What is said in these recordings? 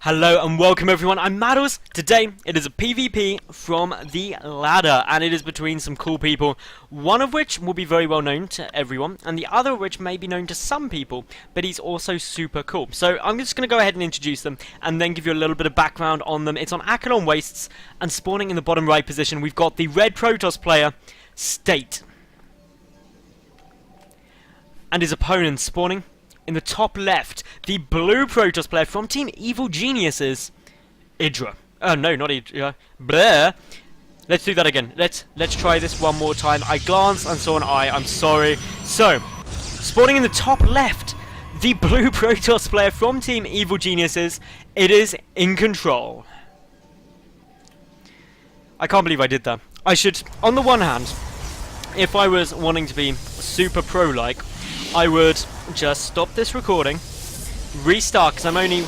Hello and welcome everyone, I'm Madals. Today it is a PvP from the ladder and it is between some cool people, one of which will be very well known to everyone and the other of which may be known to some people, but he's also super cool. So I'm just going to go ahead and introduce them and then give you a little bit of background on them. It's on iNcontrL Wastes and spawning in the bottom right position we've got the red Protoss player, State. And his opponent spawning in the top left, the blue Protoss player from Team Evil Geniuses, Idra. Oh no, not Idra. Bleh. Let's do that again. Let's try this one more time. I glanced and saw an eye. I'm sorry. So, spawning in the top left, the blue Protoss player from Team Evil Geniuses. It is iNcontrL. I can't believe I did that. I should, on the one hand, if I was wanting to be super pro-like, I would just stop this recording, restart, because I'm only,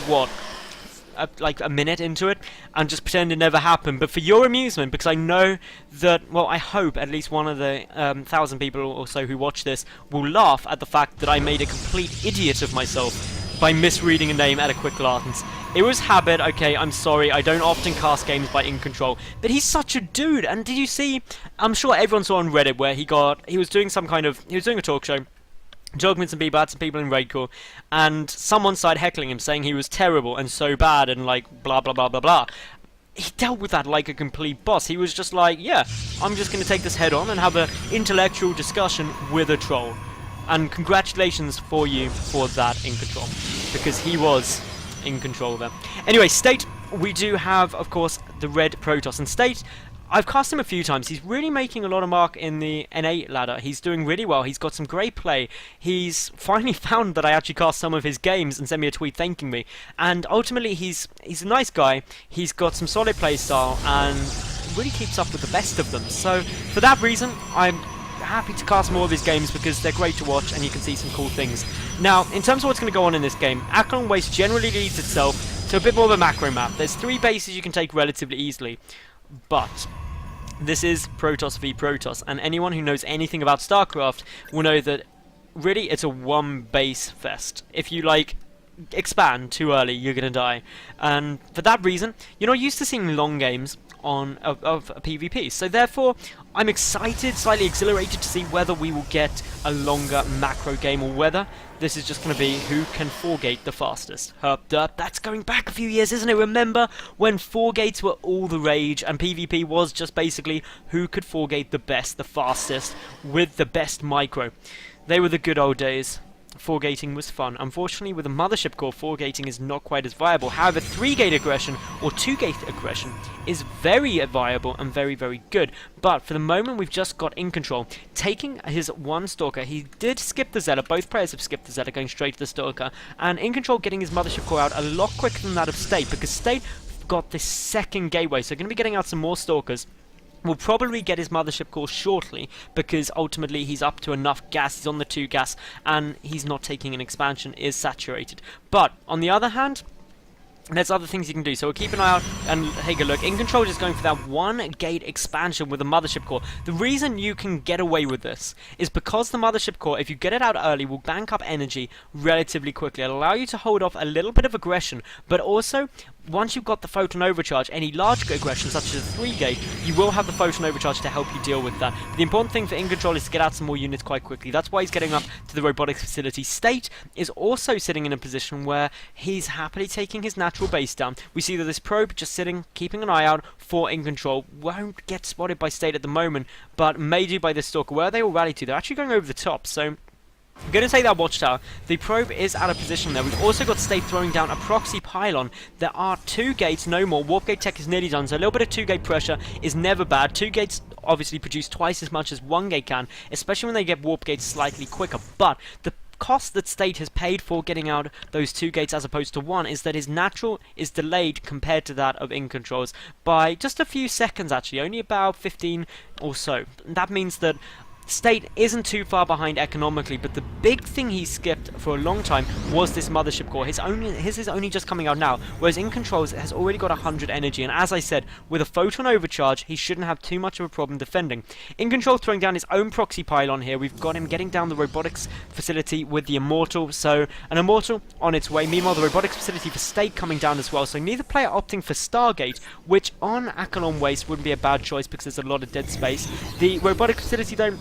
like a minute into it, and just pretend it never happened. But for your amusement, because I know that, well, I hope at least one of the 1,000 people or so who watch this will laugh at the fact that I made a complete idiot of myself by misreading a name at a quick glance. It was habit, okay, I'm sorry, I don't often cast games by iNcontrL, but he's such a dude. And did you see, I'm sure everyone saw on Reddit where he was doing a talk show, joking with some people, had some people in Raidcore, and someone started heckling him, saying he was terrible and so bad and like blah blah blah blah blah. He dealt with that like a complete boss. He was just like, yeah, I'm just going to take this head on and have an intellectual discussion with a troll. And congratulations for you for that iNcontrL, because he was in control there. Anyway, State, we do have, of course, the red Protoss, and State, I've cast him a few times. He's really making a lot of mark in the NA ladder. He's doing really well. He's got some great play. He's finally found that I actually cast some of his games and sent me a tweet thanking me. And ultimately, he's a nice guy. He's got some solid play style and really keeps up with the best of them. So for that reason, I'm happy to cast more of his games because they're great to watch and you can see some cool things. Now, in terms of what's going to go on in this game, iNcontrL Waste generally leads itself to a bit more of a macro map. There's 3 bases you can take relatively easily. But this is Protoss v Protoss, and anyone who knows anything about StarCraft will know that really it's a one base fest. If you like expand too early, you're gonna die, and for that reason, you're not used to seeing long games of PvP. So therefore, I'm excited, slightly exhilarated to see whether we will get a longer macro game or whether this is just going to be who can 4-gate the fastest. Herp derp, that's going back a few years, isn't it? Remember when 4-gates were all the rage and PvP was just basically who could 4-gate the best, the fastest, with the best micro. They were the good old days. 4-gating was fun. Unfortunately, with a mothership core, 4-gating is not quite as viable. However, 3-gate aggression or 2-gate aggression is very viable and very, very good. But for the moment, we've just got iNcontrL taking his one Stalker. He did skip the Zealot. Both players have skipped the Zealot, going straight to the Stalker. And iNcontrL getting his mothership core out a lot quicker than that of State, because State got this second gateway. So going to be getting out some more Stalkers. We'll probably get his mothership core shortly, because ultimately he's up to enough gas, he's on the 2 gas, and he's not taking an expansion, is saturated. But, on the other hand, there's other things you can do, so we'll keep an eye out and take a look. iNcontrL is going for that 1-gate expansion with the mothership core. The reason you can get away with this is because the mothership core, if you get it out early, will bank up energy relatively quickly. It'll allow you to hold off a little bit of aggression, but also, once you've got the photon overcharge, any large aggression such as a 3-gate, you will have the photon overcharge to help you deal with that. But the important thing for iNcontrL is to get out some more units quite quickly. That's why he's getting up to the robotics facility. State is also sitting in a position where he's happily taking his natural base down. We see that this probe just sitting, keeping an eye out for iNcontrL. Won't get spotted by State at the moment, but may do by this Stalker. Where they all rally to, they're actually going over the top, so I'm going to take that watchtower. The probe is out of position there. We've also got State throwing down a proxy pylon. There are 2 gates, no more. Warp gate tech is nearly done, so a little bit of 2-gate pressure is never bad. 2 gates obviously produce twice as much as 1-gate can, especially when they get warp gates slightly quicker. But the cost that State has paid for getting out those 2 gates as opposed to 1 is that his natural is delayed compared to that of iNcontrL's by just a few seconds, actually, only about 15 or so. That means that State isn't too far behind economically, but the big thing he skipped for a long time was this mothership core. His is only just coming out now, whereas iNcontrL has already got 100 energy, and as I said, with a photon overcharge, he shouldn't have too much of a problem defending. iNcontrL throwing down his own proxy pylon here. We've got him getting down the robotics facility with the Immortal, so an Immortal on its way. Meanwhile, the robotics facility for State coming down as well, so neither player opting for Stargate, which on Akalon Waste wouldn't be a bad choice because there's a lot of dead space. The robotics facility though,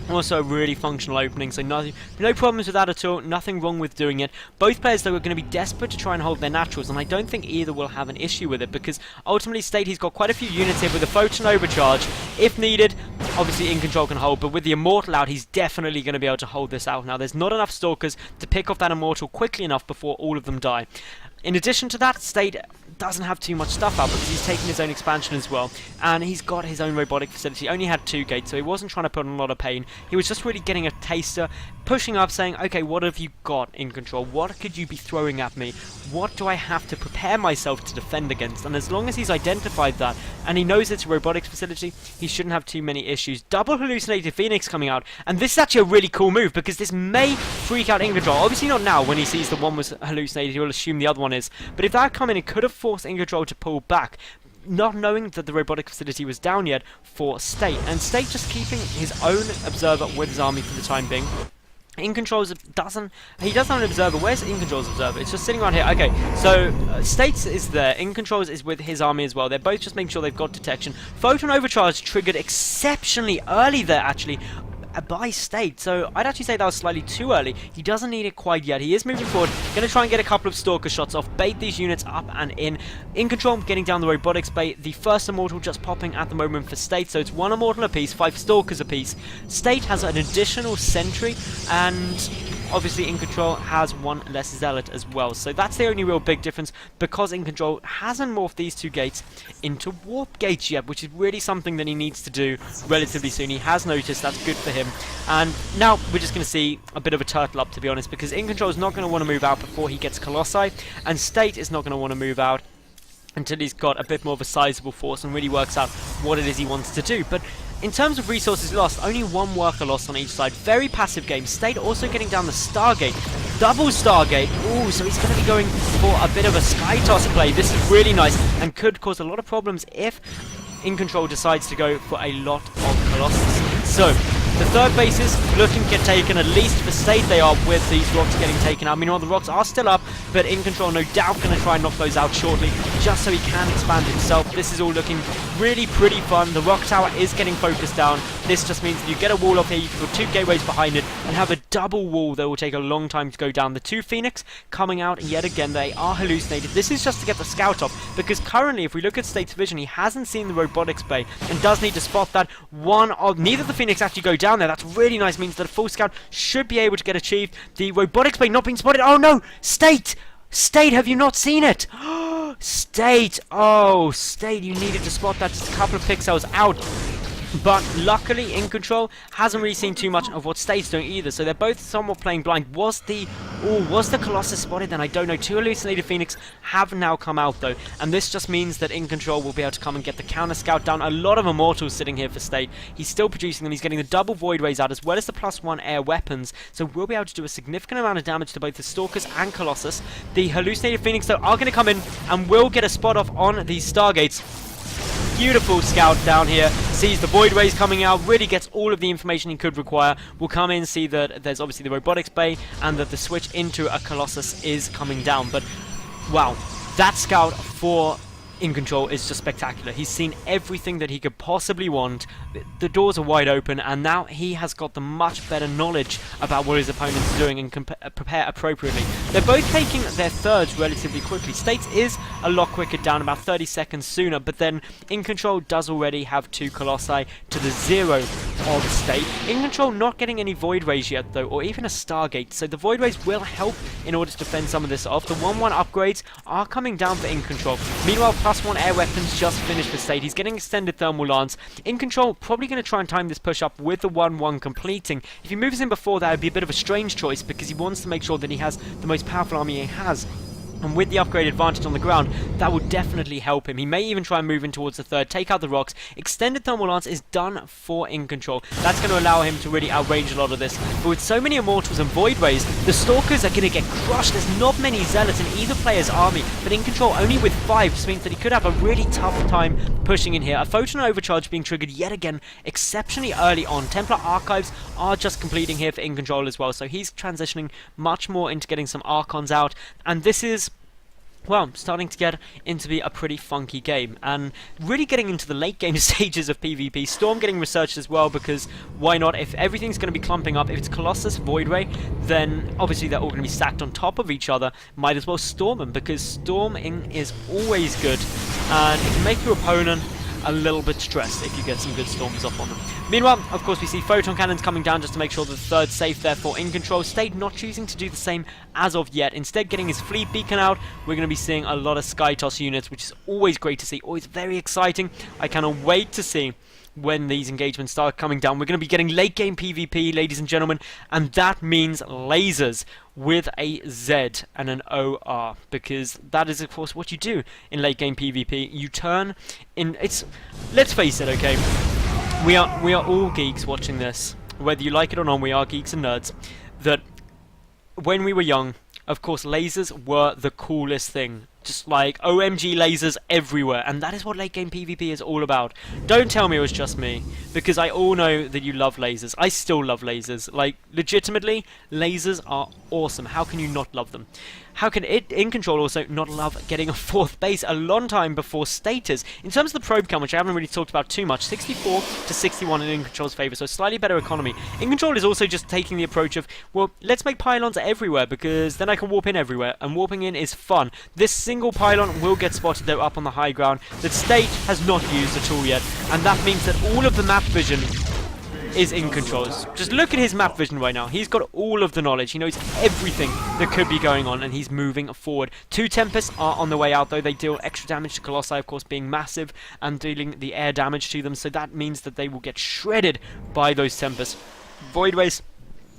also a really functional opening, so no problems with that at all, nothing wrong with doing it. Both players though are going to be desperate to try and hold their naturals, and I don't think either will have an issue with it, because ultimately State, he's got quite a few units here with a photon overcharge. If needed, obviously iNcontrL can hold, but with the Immortal out, he's definitely going to be able to hold this out. Now there's not enough Stalkers to pick off that Immortal quickly enough before all of them die. In addition to that, State doesn't have too much stuff out because he's taking his own expansion as well, and he's got his own robotic facility. He only had 2 gates, so he wasn't trying to put on a lot of pain. He was just really getting a taster, pushing up, saying, okay, what have you got, iNcontrL? What could you be throwing at me? What do I have to prepare myself to defend against? And as long as he's identified that, and he knows it's a robotics facility, he shouldn't have too many issues. Double Hallucinated Phoenix coming out, and this is actually a really cool move, because this may freak out iNcontrL. Obviously not now, when he sees the one was hallucinated, he will assume the other one is. But if that had come in, it could have forced iNcontrL to pull back, not knowing that the robotic facility was down yet for State. And State just keeping his own observer with his army for the time being. iNcontrL doesn't have an observer. Where's iNcontrL's observer? It's just sitting around here. Okay, so States is there. iNcontrL is with his army as well. They're both just making sure they've got detection. Photon Overcharge triggered exceptionally early there, actually, by State, so I'd actually say that was slightly too early. He doesn't need it quite yet. He is moving forward, going to try and get a couple of Stalker shots off, bait these units up and in. iNcontrL getting down the robotics bait, the first Immortal just popping at the moment for State, so it's 1 Immortal apiece, 5 Stalkers apiece. State has an additional Sentry, and obviously iNcontrL has 1 less Zealot as well, so that's the only real big difference, because iNcontrL hasn't morphed these 2 gates into Warp gates yet, which is really something that he needs to do relatively soon. He has noticed, that's good for him. And now we're just going to see a bit of a turtle up, to be honest, because iNcontrL is not going to want to move out before he gets Colossi, and State is not going to want to move out until he's got a bit more of a sizable force and really works out what it is he wants to do. But in terms of resources lost, only 1 worker lost on each side. Very passive game. State also getting down the Stargate. Double Stargate. Ooh, so he's going to be going for a bit of a Sky Toss play. This is really nice and could cause a lot of problems if iNcontrL decides to go for a lot of Colossus. So the third base is looking to get taken, at least for State they are, with these rocks getting taken out. Meanwhile, the rocks are still up, but iNcontrL no doubt going to try and knock those out shortly, just so he can expand himself. This is all looking really pretty fun. The rock tower is getting focused down. This just means that you get a wall off here, you can put 2 gateways behind it, and have a double wall that will take a long time to go down. The 2 Phoenix coming out, and yet again, they are hallucinated. This is just to get the scout off, because currently, if we look at State's vision, he hasn't seen the robotics bay, and does need to spot that. Neither of the Phoenix actually go down there. That's really nice, means that a full scout should be able to get achieved. The robotics bay not being spotted. Oh no! State! State, have you not seen it? State! Oh, State, you needed to spot that just a couple of pixels out. But luckily, iNcontrL hasn't really seen too much of what State's doing either, so they're both somewhat playing blind. Was the Colossus spotted? Then I don't know. 2 hallucinated Phoenix have now come out though, and this just means that iNcontrL will be able to come and get the counter scout down. A lot of Immortals sitting here for State. He's still producing them. He's getting the double Void Rays out as well as the +1 air weapons, so we'll be able to do a significant amount of damage to both the Stalkers and Colossus. The hallucinated Phoenix though are going to come in and will get a spot off on these Stargates. Beautiful scout down here, sees the Void Rays coming out, really gets all of the information he could require. Will come in, see that there's obviously the robotics bay, and that the switch into a Colossus is coming down. But wow, that scout for iNcontrL is just spectacular. He's seen everything that he could possibly want. The doors are wide open, and now he has got the much better knowledge about what his opponents are doing and can prepare appropriately. They're both taking their thirds relatively quickly. States is a lot quicker, down about 30 seconds sooner, but then iNcontrL does already have 2 Colossi to the 0 of State. iNcontrL not getting any Void Rays yet though, or even a Stargate, so the Void Rays will help in order to defend some of this off. The 1-1 upgrades are coming down for iNcontrL. Meanwhile, +1 air weapons just finished for State. He's getting extended thermal lance. iNcontrL probably going to try and time this push up with the 1-1 completing. If he moves in before that, it would be a bit of a strange choice, because he wants to make sure that he has the most powerful army he has. And with the upgrade advantage on the ground, that will definitely help him. He may even try and move in towards the third, take out the rocks. Extended Thermal Lance is done for iNcontrL. That's going to allow him to really outrange a lot of this. But with so many Immortals and Void Rays, the Stalkers are going to get crushed. There's not many Zealots in either player's army, but iNcontrL only with 5 just means that he could have a really tough time pushing in here. A Photon Overcharge being triggered yet again exceptionally early on. Templar Archives are just completing here for iNcontrL as well, so he's transitioning much more into getting some Archons out, and this is, well, starting to get into be a pretty funky game, and really getting into the late game stages of PvP. Storm getting researched as well, because why not? If everything's going to be clumping up, if it's Colossus, Void Ray, then obviously they're all going to be stacked on top of each other. Might as well storm them, because storming is always good, and it can make your opponent a little bit stressed if you get some good storms off on them. Meanwhile, of course, we see Photon Cannons coming down just to make sure that the third's safe there for iNcontrL. Stade not choosing to do the same as of yet. Instead, getting his Fleet Beacon out. We're going to be seeing a lot of Sky Toss units, which is always great to see, always very exciting. I cannot wait to see when these engagements start coming down. We're going to be getting late game PvP, ladies and gentlemen, and that means lasers with a Z and an OR, because that is, of course, what you do in late game PvP. You turn in. It's, let's face it, okay. We are all geeks watching this, whether you like it or not. We are geeks and nerds. That when we were young, of course, lasers were the coolest thing. Just like OMG lasers everywhere, and that is what late game PvP is all about. Don't tell me it was just me, because I all know that you love lasers. I still love lasers. Like, legitimately, lasers are awesome. How can you not love them? How can iNcontrL also not love getting a 4th base a long time before status? In terms of the probe count, which I haven't really talked about too much, 64 to 61 in iNcontrL's favour, so slightly better economy. iNcontrL is also just taking the approach of, well, let's make pylons everywhere, because then I can warp in everywhere, and warping in is fun. This single pylon will get spotted though up on the high ground that Stade has not used at all yet, and that means that all of the map vision is iNcontrL. Just look at his map vision right now. He's got all of the knowledge. He knows everything that could be going on, and he's moving forward. 2 Tempests are on the way out, though. They deal extra damage to Colossi, of course, being massive, and dealing the air damage to them, so that means that they will get shredded by those Tempests. Void Rays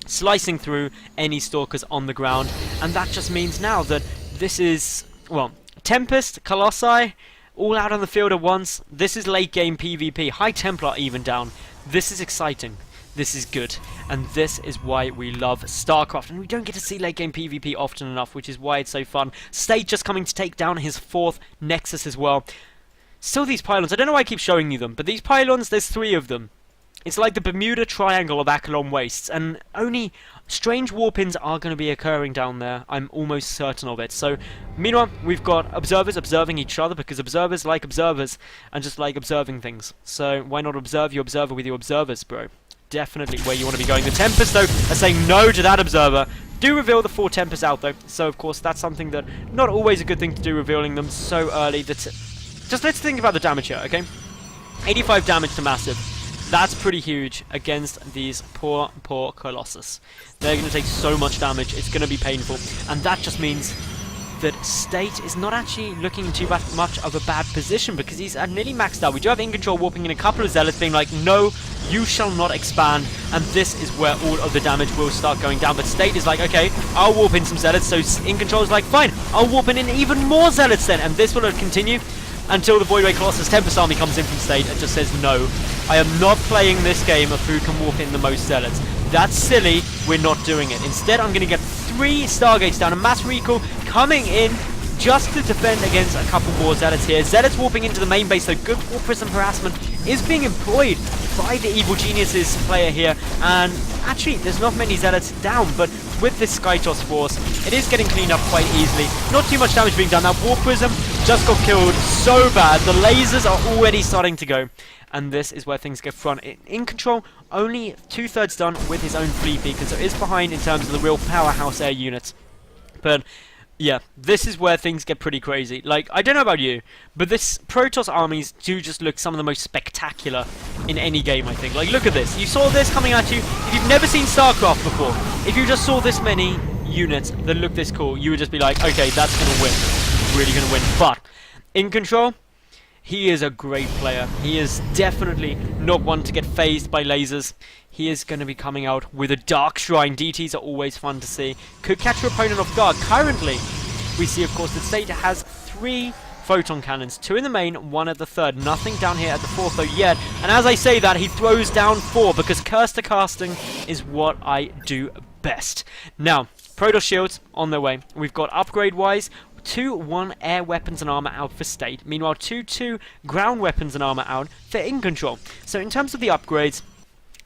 slicing through any Stalkers on the ground, and that just means now that this is, well, Tempest, Colossi, all out on the field at once. This is late game PvP. High Templar even down. This is exciting. This is good. And this is why we love StarCraft. And we don't get to see late game PvP often enough, which is why it's so fun. Stade just coming to take down his 4th Nexus as well. Still these pylons. I don't know why I keep showing you them, but these pylons, there's 3 of them. It's like the Bermuda Triangle of Acheron Wastes, and only strange warp-ins are going to be occurring down there. I'm almost certain of it. So, meanwhile, we've got observers observing each other, because observers like observers and just like observing things. So, why not observe your observer with your observers, bro? Definitely where you want to be going. The Tempests, though, are saying no to that observer. Do reveal the 4 Tempests out, though. So, of course, that's something that not always a good thing to do, revealing them so early. Just let's think about the damage here, okay? 85 damage to Massive. That's pretty huge against these poor Colossus. They're going to take so much damage, it's going to be painful. And that just means that Stade is not actually looking in too much of a bad position, because he's nearly maxed out. We do have iNcontrL warping in a couple of Zealots being like, no, you shall not expand. And this is where all of the damage will start going down. But Stade is like, okay, I'll warp in some Zealots. So iNcontrL is like, fine, I'll warp in even more Zealots then. And this will continue until the Void Ray Colossus Tempest army comes in from Stade and just says, no, I am not playing this game of who can warp in the most Zealots. That's silly, we're not doing it. Instead, I'm going to get 3 Stargates down, a mass recall coming in just to defend against a couple more Zealots here. Zealots warping into the main base, so good Warp Prism harassment is being employed by the Evil Geniuses player here. And actually, there's not many Zealots down, but with this Skytoss force, it is getting cleaned up quite easily. Not too much damage being done. That Warp Prism just got killed so bad. The lasers are already starting to go. And this is where things get front. iNcontrL, only 2/3 done with his own Fleet Beacon, so is behind in terms of the real powerhouse air units. But yeah, this is where things get pretty crazy. Like, I don't know about you, but this Protoss armies do just look some of the most spectacular in any game, I think. Like, look at this. You saw this coming at you. If you've never seen StarCraft before, if you just saw this many units that look this cool, you would just be like, okay, that's going to win. Really going to win. But iNcontrL, he is a great player. He is definitely not one to get phased by lasers. He is going to be coming out with a Dark Shrine. DTs are always fun to see. Could catch your opponent off guard. Currently, we see, of course, that State has 3 photon cannons, 2 in the main, 1 at the third. Nothing down here at the fourth though yet. And as I say that, he throws down 4 because curse to casting is what I do best. Now, Protoss shields on their way. We've got upgrade-wise 2 1 air weapons and armor out for State. Meanwhile, 2 ground weapons and armor out for iNcontrL. So in terms of the upgrades,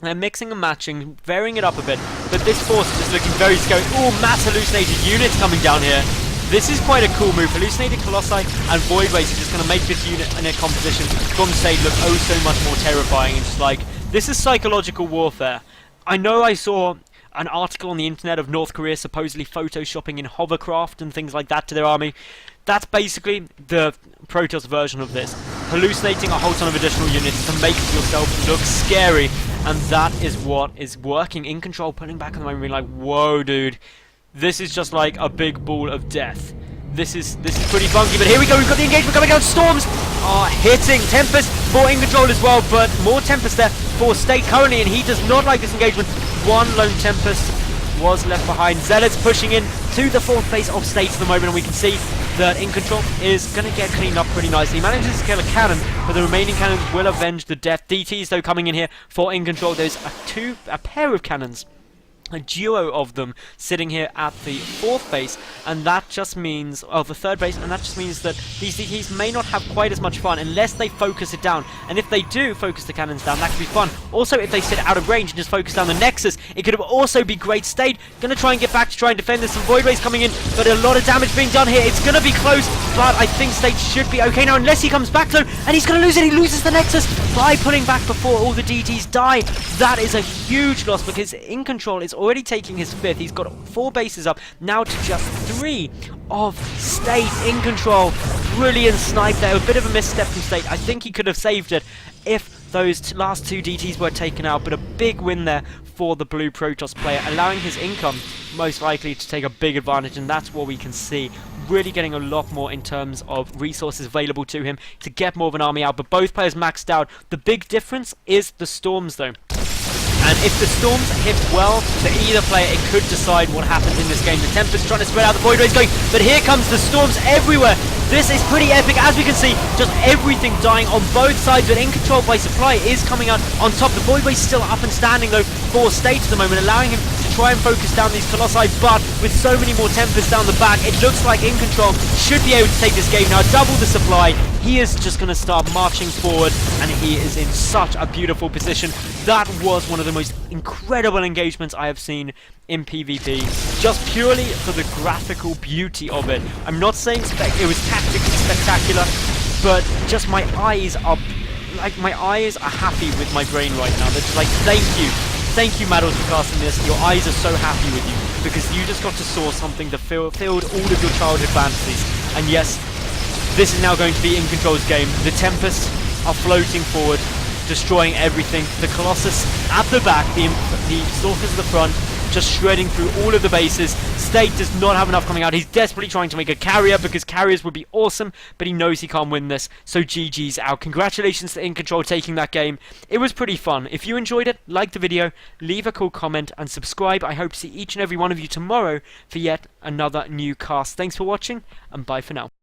they're mixing and matching, varying it up a bit, but this force is just looking very scary. Ooh, mass hallucinated units coming down here. This is quite a cool move. Hallucinated Colossi and Void Race are just going to make this unit and their composition from State look oh so much more terrifying. And just like, this is psychological warfare. I know I saw an article on the internet of North Korea supposedly photoshopping in hovercraft and things like that to their army. That's basically the Protoss version of this. Hallucinating a whole ton of additional units to make yourself look scary. And that is what is working. iNcontrL pulling back on the moment, being like, whoa, dude. This is just like a big ball of death. This is pretty funky, but here we go. We've got the engagement coming out. Storms are hitting. Tempest for iNcontrL as well, but more Tempest there for State currently, and he does not like this engagement. 1 lone Tempest was left behind. Zealots pushing in to the 4th base of State at the moment, and we can see that iNcontrL is going to get cleaned up pretty nicely. He manages to kill a cannon, but the remaining cannons will avenge the death. DTs though coming in here for iNcontrL. There's a pair of cannons, a duo of them sitting here at the 4th base, and that just means, oh, the 3rd base, and that just means that these DTs may not have quite as much fun unless they focus it down. And if they do focus the cannons down, that could be fun. Also, if they sit out of range and just focus down the Nexus, it could also be great. State gonna try and get back to try and defend. There's some Void Rays coming in, but a lot of damage being done here. It's gonna be close, but I think State should be okay now, unless he comes back though, and he's gonna lose it. He loses the Nexus by pulling back before all the DTs die. That is a huge loss because iNcontrL is already taking his 5th. He's got 4 bases up, now to just 3 of State. iNcontrL, brilliant snipe there. A bit of a misstep from State. I think he could have saved it if those last 2 DTs were taken out, but a big win there for the blue Protoss player, allowing his income most likely to take a big advantage, and that's what we can see. Really getting a lot more in terms of resources available to him to get more of an army out, but both players maxed out. The big difference is the Storms though. And if the Storms hit well for either player, it could decide what happens in this game. The Tempest trying to spread out, the Void Rays going, but here comes the Storms everywhere. This is pretty epic, as we can see, just everything dying on both sides, but iNcontrL by supply is coming out on top. The Void Rays still up and standing though for State at the moment, allowing him to try and focus down these Colossi, but with so many more Tempests down the back, it looks like iNcontrL should be able to take this game now. Double the supply, he is just going to start marching forward, and he is in such a beautiful position. That was one of the most incredible engagements I have seen in PvP, just purely for the graphical beauty of it. I'm not saying it was tactically spectacular, but just my eyes are happy with my brain right now. They're just like, thank you Madals for casting this. Your eyes are so happy with you because you just got to saw something that filled all of your childhood fantasies. And yes, this is now going to be iNcontrL's game. The Tempests are floating forward, destroying everything. The Colossus at the back, the Stalkers at the front, just shredding through all of the bases. State does not have enough coming out. He's desperately trying to make a carrier because carriers would be awesome, but he knows he can't win this, so GG's out. Congratulations to iNcontrL taking that game. It was pretty fun. If you enjoyed it, like the video, leave a cool comment, and subscribe. I hope to see each and every one of you tomorrow for yet another new cast. Thanks for watching, and bye for now.